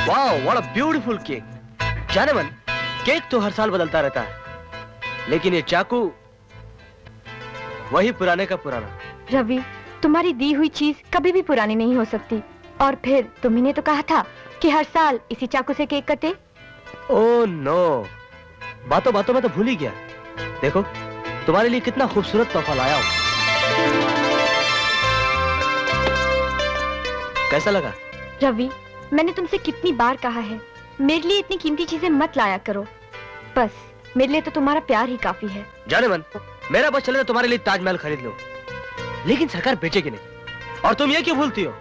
Wow, what a beautiful cake. जाने मन, cake तो हर साल बदलता रहता है, लेकिन ये चाकू वही पुराने का पुराना। रवि, तुम्हारी दी हुई चीज कभी भी पुरानी नहीं हो सकती। और फिर तुम्ही ने तो कहा था कि हर साल इसी चाकू से केक कटे। ओह नो, बातों बातों में तो भूल ही गया। देखो, तुम्हारे लिए कितना खूबसूरत तोहफा लाया हूं। कैसा लगा? रवि, मैंने तुमसे कितनी बार कहा है, मेरे लिए इतनी कीमती चीजें मत लाया करो। बस मेरे लिए तो तुम्हारा प्यार ही काफी है। जाने मन, मेरा बस चले तो तुम्हारे लिए ताजमहल खरीद लो, लेकिन सरकार बेचेगी नहीं। और तुम ये क्यों भूलती हो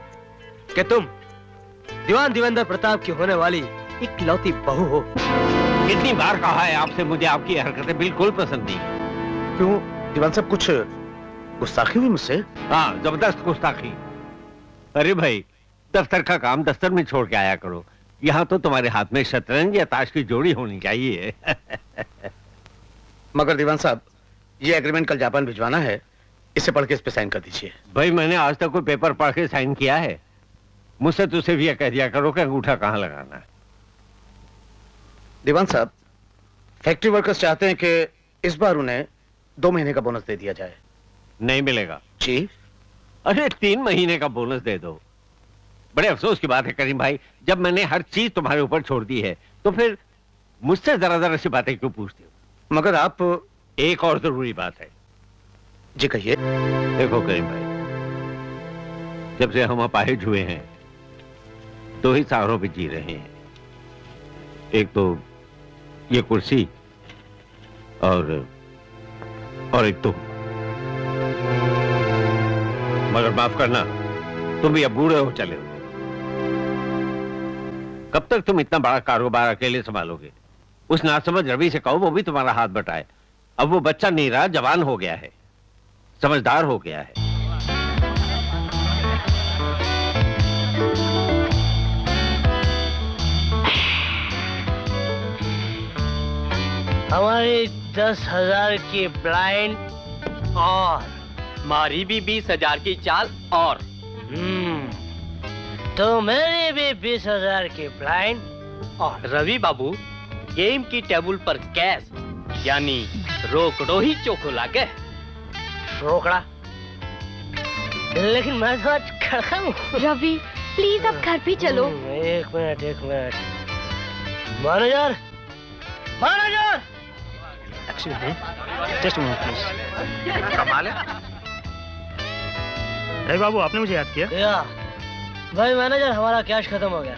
कि तुम दीवान देवेंद्र प्रताप की होने वाली इकलौती बहू हो। कितनी बार कहा है आपसे, मुझे आपकी हरकतें बिल्कुल पसंद नहीं। क्यों दीवान साहब, कुछ गुस्ताखी हुई मुझसे? हाँ, जबरदस्त गुस्ताखी। अरे भाई, दफ्तर का काम दफ्तर में छोड़ के आया करो। यहाँ तो तुम्हारे हाथ में शतरंज या ताश की जोड़ी होनी चाहिए। मगर दीवान साहब, ये एग्रीमेंट कल जापान भिजवाना है, इसे पढ़ के इस पे साइन कर दीजिए। भाई, मैंने आज तक कोई पेपर पढ़ के साइन किया है? मुझसे तो सिर्फ ये कह दिया करो कि अंगूठा कहाँ लगाना है। दीवान साहब, फैक्ट्री वर्कर्स चाहते हैं कि इस बार उन्हें 2 महीने का बोनस दे दिया जाए। नहीं मिलेगा। जी? अरे 3 महीने का बोनस दे दो। बड़े अफसोस की बात है करीम भाई, जब मैंने हर चीज तुम्हारे ऊपर छोड़ दी है तो फिर मुझसे जरा जरा सी बातें क्यों पूछते हो? मगर आप... एक और जरूरी बात है। जी कहिए। देखो करीम भाई, जब से हम अपाहिज हुए हैं 2 ही सहारों पे जी रहे हैं। एक तो ये कुर्सी और एक तुम। मगर माफ करना, तुम भी अब बूढ़े हो चले हो। कब तक तुम इतना बड़ा कारोबार अकेले संभालोगे? उस नासमझ रवि से कहो वो भी तुम्हारा हाथ बटाए। अब वो बच्चा नहीं रहा, जवान हो गया है, समझदार हो गया है। हमारी 10,000 की ब्लाइंड और हमारी भी 20,000 की चाल और तो मेरी भी 20,000 की ब्लाइंड और रवि बाबू, गेम की टेबल पर कैश यानी रोकड़ो ही चोखो लागे। रोकड़ा? लेकिन मैं तो आज खड़ा हूँ। रवि, प्लीज अब घर भी चलो। एक minute. Manager, manager! Excuse me, just a minute please. कमाल है। अरे बाबू, आपने मुझे याद किया? भाई मैनेजर, हमारा कैश खत्म हो गया।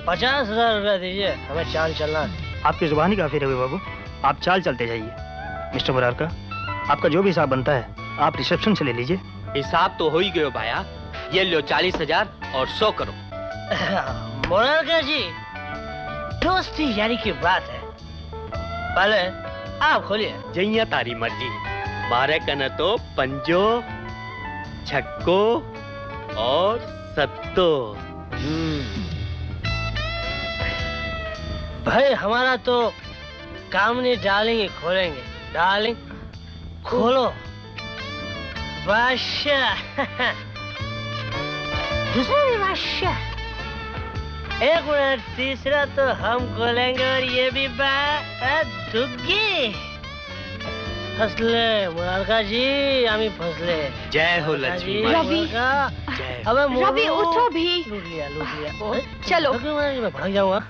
50,000 रुपया दीजिए, हमें चाल चलना है। आपकी जुबान ही काफी रवि बाबू, आप चाल चलते जाइए। मिस्टर मुरारका, आपका जो भी हिसाब बनता है आप रिसेप्शन से ले लीजिए। हिसाब तो हो ही गयो भाया। ये लो 40,000 और 100 करो। मुरारका जी, दोस्ती यारी की बात है। पहले आप खोलिए। जैया तारी मर्जी। 12 कन तो पंजो, छक्को और सत्तो। भाई हमारा तो काम नहीं, डालेंगे खोलेंगे। डार्लिंग खोलो। बादशाह। दूसरा भी बादशाह। 1 मिनट, तीसरा तो हम खोलेंगे और ये भी दुग्गी। फसले मुरारका जी, आमी फसले। जय हो लक्ष्मी माई। रवि, अबे रवि उठो भी। लूट लिया। चलो। मैं भाग जाऊंगा।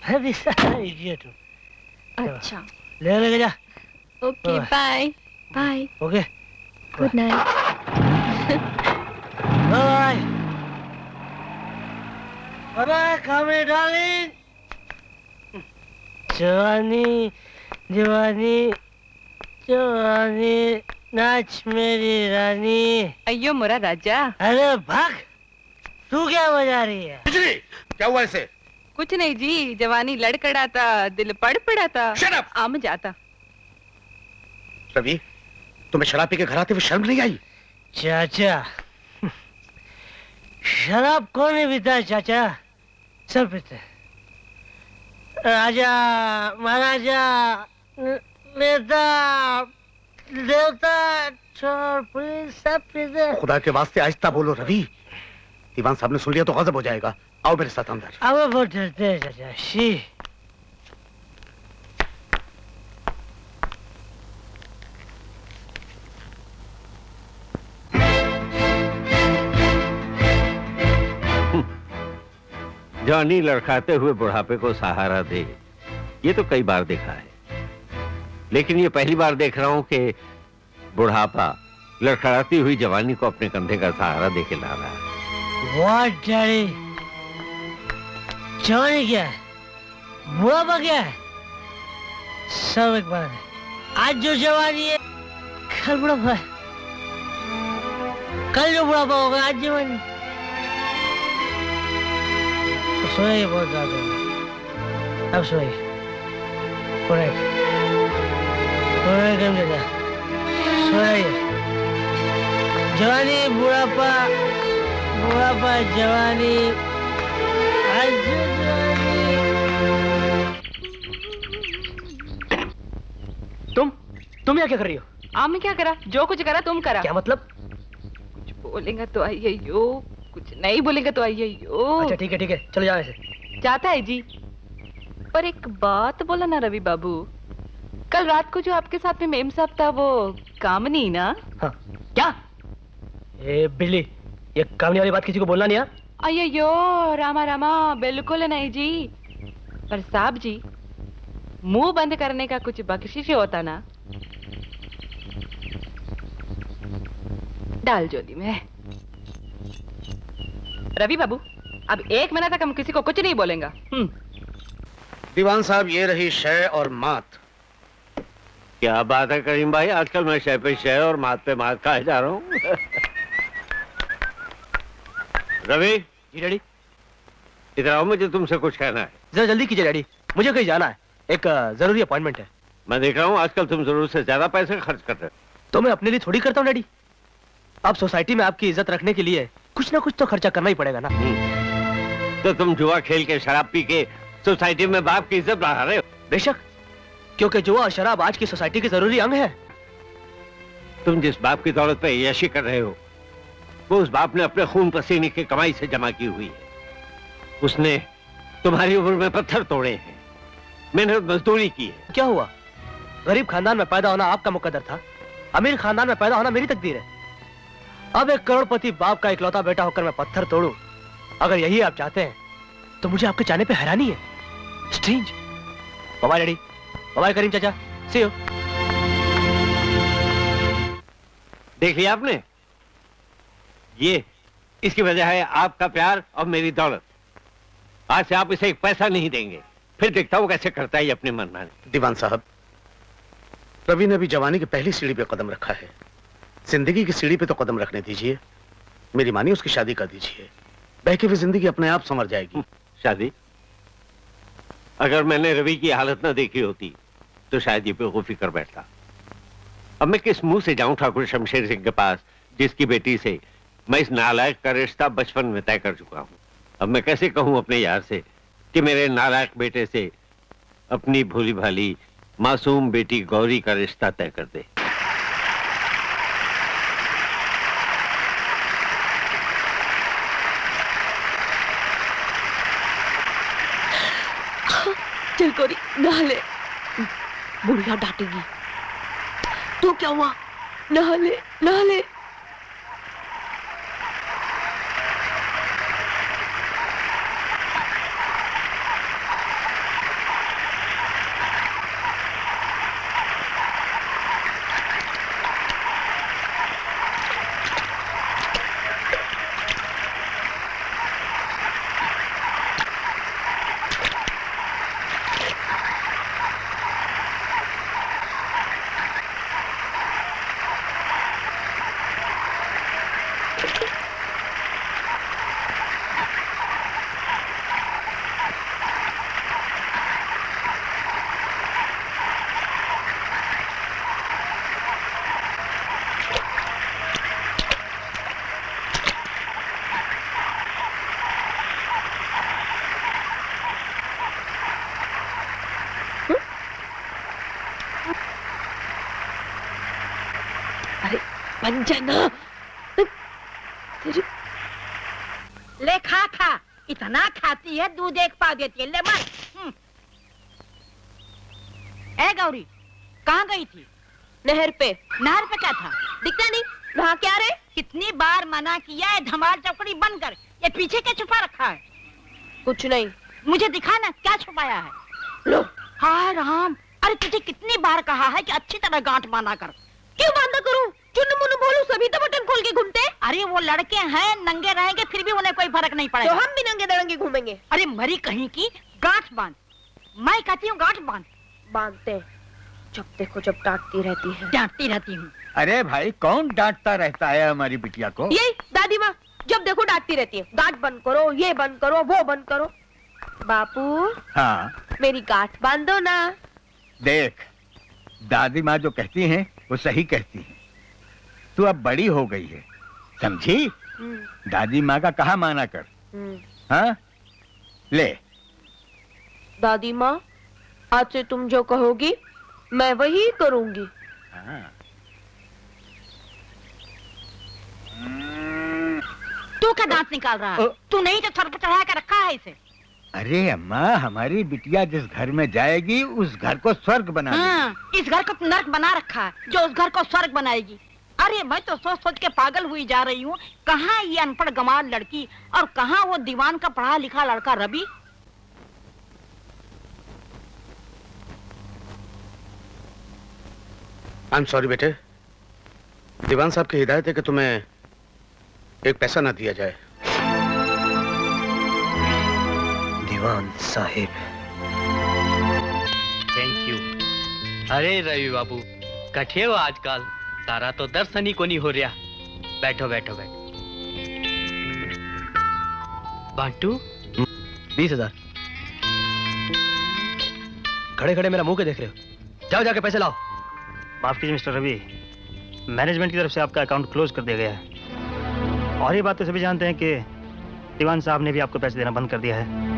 मैं भी सारा इडियट हूँ। अच्छा, ले जा। Okay, bye bye. Okay, good night. Bye bye कामे डार्लिंग। जवानी जवानी जवानी, नाच मेरी रानी। अयो मोरा राजा। अरे भाग, तू क्या बजा रही है? क्या हुआ इसे? कुछ नहीं जी, जवानी लड़खड़ाता, दिल पड़ पड़ाता। Shut up! आम जाता। रवि, तुम्हें शराब पी के घर आते हुए शर्म नहीं आई? चाचा, शराब कौन नहीं पीता चाचा? सब पीते। राजा, महाराजा, नेता, देवता, चोर पुलिस सब प्रिजन। खुदा के वास्ते आहिस्ता बोलो रवि, दीवान साहब ने सुन लिया तो गजब हो जाएगा। आओ मेरे साथ अंदर। अब वो बहुत डरते हैं चाचा। शी जवानी लड़खाते हुए बुढ़ापे को सहारा दे, ये तो कई बार देखा है, लेकिन ये पहली बार देख रहा हूं कि बुढ़ापा लड़खड़ाती हुई जवानी को अपने कंधे का सहारा देके ला रहा है। व्हाट डैडी, जवानी क्या है, बुढ़ापा क्या है, सब एक बार है। आज जो जवानी है कल बुढ़ापा है, कल जो बुढ़ापा होगा आज जवानी। सोइए बहुत ज्यादा, अब सोइए। सोइए। जवानी बुढ़ापा, बुढ़ापा जवानी, आज जवानी। तुम यहाँ क्या कर रही हो? मैं क्या करा, जो कुछ करा तुम करा। क्या मतलब? कुछ बोलेगा तो आइए यो, कुछ नहीं बोलेगा तो आइए यो। अच्छा ठीक है, चलो जाओ ऐसे। जाता है जी, पर एक बात बोला ना रवि बाबू, कल रात को जो आपके साथ में मेम साहब था वो कामनी ना? हाँ। क्या? ए बिल्ली, ये कामनी वाली बात किसी को बोलना नहीं है। अयो रामा रामा, बिल्कुल नहीं जी। पर साहब जी, मुंह बंद करने का कुछ बख्शिश होता ना, डाल जोली में। रवि बाबू, अब 1 महीना तक हम किसी को कुछ नहीं बोलेंगे। दीवान साहब, ये रही शय और मात। क्या बात है करीम भाई, आजकल मैं शय पे शय और मात पे मात खाए जा रहा हूँ। रवि जी डैडी। इधर आओ, मुझे तुमसे कुछ कहना है। जरा जल्दी कीजिए डैडी, मुझे कहीं जाना है, एक जरूरी अपॉइंटमेंट है। मैं देख रहा हूँ आजकल तुम जरूरत से ज्यादा पैसे खर्च कर रहे हो। तो मैं अपने लिए थोड़ी करता हूँ डैडी, अब सोसाइटी में आपकी इज्जत रखने के लिए कुछ ना कुछ तो खर्चा करना ही पड़ेगा ना। तो तुम जुआ खेल के, शराब पी के सोसाइटी में बाप की इज्जत बढ़ा रहे हो। बेशक, क्योंकि जुआ और शराब आज की सोसाइटी के जरूरी अंग है। तुम जिस बाप की दौलत पे यशी कर रहे हो, वो उस बाप ने अपने खून पसीने की कमाई से जमा की हुई है। उसने तुम्हारी उम्र में पत्थर तोड़े हैं, मेहनत मजदूरी की है। क्या हुआ? गरीब खानदान में पैदा होना आपका मुकद्दर था, अमीर खानदान में पैदा होना मेरी तकदीर है। अब एक करोड़पति बाप का इकलौता बेटा होकर मैं पत्थर तोड़ूं, अगर यही आप चाहते हैं तो मुझे आपके चाहने पे हैरानी है। स्ट्रेंज। बाय डैडी, बाय करीम चाचा, सी यू। देख लिया आपने, ये इसकी वजह है आपका प्यार और मेरी दौलत। आज से आप इसे एक पैसा नहीं देंगे, फिर देखता हूं कैसे करता है ये अपने मन में। दीवान साहब, रवि ने अभी जवानी की पहली सीढ़ी पे कदम रखा है, जिंदगी की सीढ़ी पे तो कदम रखने दीजिए। मेरी मानिए, उसकी शादी कर दीजिए, बहकी हुई जिंदगी अपने आप संवर जाएगी। शादी? अगर मैंने रवि की हालत न देखी होती तो शायद ये बेवकूफी कर बैठता। अब मैं किस मुंह से जाऊं ठाकुर शमशेर सिंह के पास, जिसकी बेटी से मैं इस नालायक का रिश्ता बचपन में तय कर चुका हूं। अब मैं कैसे कहूं अपने यार से कि मेरे नालायक बेटे से अपनी भोली भाली मासूम बेटी गौरी का रिश्ता तय कर दे। चल गौरी, नहा ले। बुढ़िया डांटेगी। तो क्या हुआ? नहा ले, नहा ले। बन जाना। ले खा खा, इतना खाती है दूध एक पाव देती है, ले मत। ए गौरी, कहाँ गई थी? नहर पे। नहर पे क्या था? दिखता नहीं, वहाँ क्या रे? कितनी बार मना किया है धमाल चौकड़ी बंद कर, ये पीछे क्या छुपा रखा है? कुछ नहीं। मुझे दिखा ना क्या छुपाया है। लो। हाय राम, अरे तुझे कितनी बार कहा है कि अच्छी तरह गांठ बांधा कर। क्यों बांधा करूं? चुन्न मुन्न बोलूं सभी तो बटन खोल के घूमते। अरे वो लड़के हैं, नंगे रहेंगे फिर भी उन्हें कोई फर्क नहीं तो पड़ेगा। हम भी नंगे दड़ंगे घूमेंगे। अरे मरी कहीं की, गांठ बांध। मैं कहती हूँ गांठ बांध। बांधते हैं। जब देखो जब डांटती रहती है। डांटती रहती हूँ। अरे भाई कौन डांटता रहता है हमारी बिटिया को? यही दादी माँ, जब देखो डांटती रहती है। गांठ बंद करो, ये बंद करो, वो बंद करो। बापू, हाँ मेरी गांठ बांधो ना। देख, दादी माँ जो कहती हैं वो सही कहती हैं। तू अब बड़ी हो गई है, समझी? दादी माँ का कहा माना कर। हाँ ले। दादी माँ, आज से तुम जो कहोगी मैं वही करूंगी। हाँ। तू क्या दांत निकाल रहा है? तू नहीं तो सर पर चढ़ा कर रखा है इसे। अरे अम्मा, हमारी बिटिया जिस घर में जाएगी उस घर को स्वर्ग बना देगी। इस घर को नर्क बना रखा है जो उस घर को स्वर्ग बनाएगी। अरे मैं तो सोच सोच के पागल हुई जा रही हूँ। कहाँ ये अनपढ़ गंवार लड़की और कहाँ वो दीवान का पढ़ा लिखा लड़का रवि। आई एम सॉरी बेटे, दीवान साहब की हिदायत है कि तुम्हें एक पैसा ना दिया जाए। दीवान साहिब। Thank you. अरे रवि बाबू, कठे हो आजकल, तारा तो दर्शन ही को नहीं हो रहा। बैठो बैठो बैठो। बांटू 20,000। खड़े खड़े मेरा मुंह के देख रहे हो? जाओ जाके पैसे लाओ। माफ कीजिए मिस्टर रवि, मैनेजमेंट की तरफ से आपका अकाउंट क्लोज कर दिया गया है। और ये बात तो सभी जानते हैं कि दीवान साहब ने भी आपको पैसे देना बंद कर दिया है।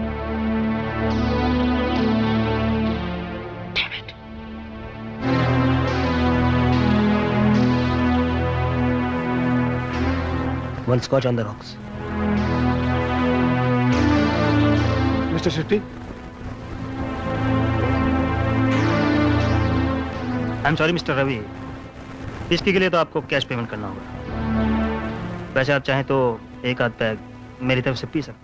One scotch on the rocks. Mister Shetty, I am sorry mister Ravi, इसके लिए तो आपको कैश पेमेंट करना होगा। वैसे आप चाहें तो एक आध पैग मेरी तरफ से पी सकते हैं।